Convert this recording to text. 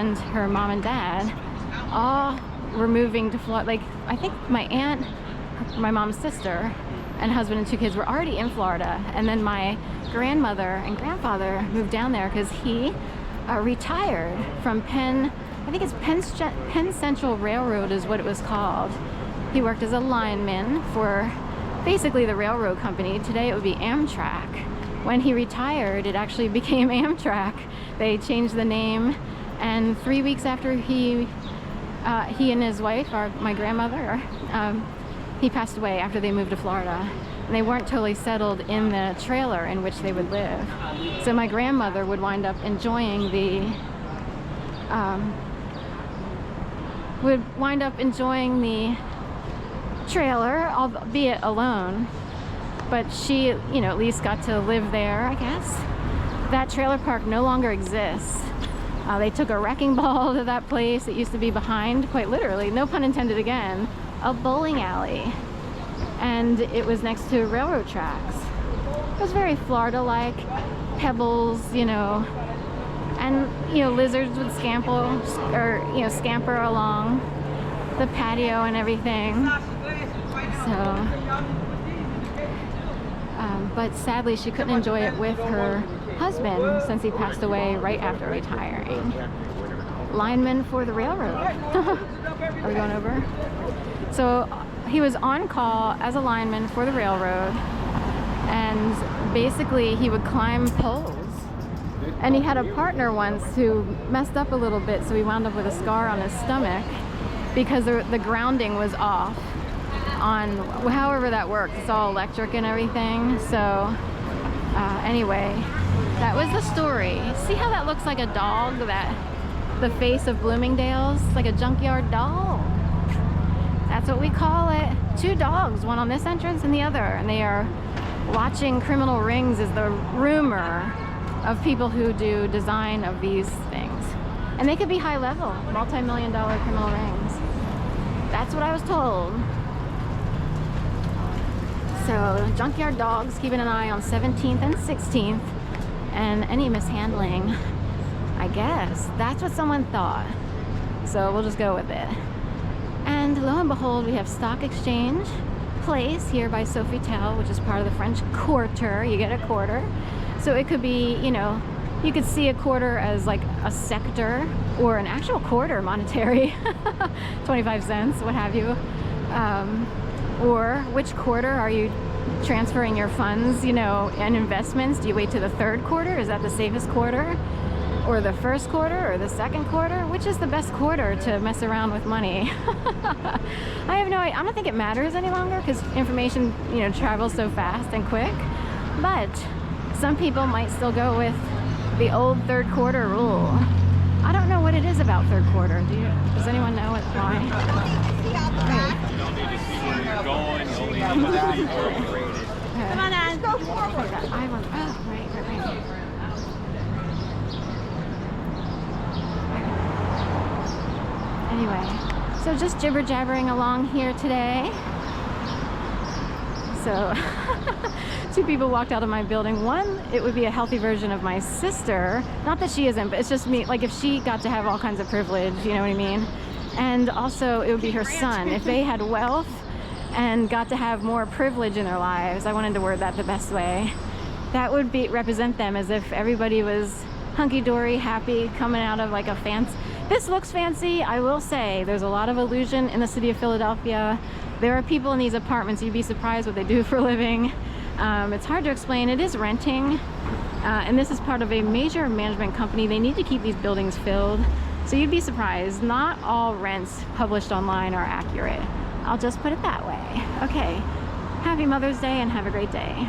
and her mom and dad all were moving to Florida. Like, I think my aunt, my mom's sister, and husband and 2 kids were already in Florida. And then my grandmother and grandfather moved down there because he retired from Penn. I think it's Penn Central Railroad is what it was called. He worked as a lineman for basically the railroad company. Today it would be AMTRAK. When he retired, it actually became AMTRAK. They changed the name, and 3 weeks after he and his wife, my grandmother, he passed away after they moved to Florida. And they weren't totally settled in the trailer in which they would live. So my grandmother would wind up enjoying the trailer, albeit alone. But she, you know, at least got to live there, I guess. That trailer park no longer exists. They took a wrecking ball to that place. It used to be behind, quite literally, no pun intended again, a bowling alley. And it was next to railroad tracks. It was very Florida-like, pebbles, you know, and, you know, lizards would scamper along the patio and everything. So, but sadly she couldn't enjoy it with her husband since he passed away right after retiring. Lineman for the railroad. Are we going over? So he was on call as a lineman for the railroad, and basically he would climb poles. And he had a partner once who messed up a little bit, so he wound up with a scar on his stomach because the grounding was off on however that works. It's all electric and everything. So anyway, that was the story. See how that looks like a dog, the face of Bloomingdale's, like a junkyard dog. That's what we call it. 2 dogs, one on this entrance and the other, and they are watching criminal rings, is the rumor of people who do design of these things. And they could be high level, multi-million-dollar criminal rings. That's what I was told. So junkyard dogs, keeping an eye on 17th and 16th and any mishandling, I guess. That's what someone thought. So we'll just go with it. And lo and behold, we have Stock Exchange Place here by Sofitel, which is part of the French Quarter. You get a quarter. So it could be, you know, you could see a quarter as like a sector or an actual quarter monetary, 25 cents, what have you. Or which quarter are you transferring your funds, you know, and investments? Do you wait to the 3rd quarter? Is that the safest quarter? Or the 1st quarter or the 2nd quarter? Which is the best quarter to mess around with money? I have no idea. I don't think it matters any longer because information, you know, travels so fast and quick. But some people might still go with the old 3rd quarter rule. I don't know what it is about 3rd quarter. Does anyone know why? Right. You don't need to see where you're going. You only need to see where you're rated. Come on, Ann. Go forward. Right. Anyway, so just jibber-jabbering along here today. So 2 people walked out of my building. One, it would be a healthy version of my sister. Not that she isn't, but it's just me. Like if she got to have all kinds of privilege, you know what I mean? And also it would be her son. If they had wealth and got to have more privilege in their lives, I wanted to word that the best way, that would represent them as if everybody was hunky-dory, happy, coming out of like a fancy. This looks fancy, I will say. There's a lot of illusion in the city of Philadelphia. There are people in these apartments, you'd be surprised what they do for a living. It's hard to explain. It is renting, and this is part of a major management company. They need to keep these buildings filled, so you'd be surprised. Not all rents published online are accurate. I'll just put it that way. Okay, happy Mother's Day and have a great day.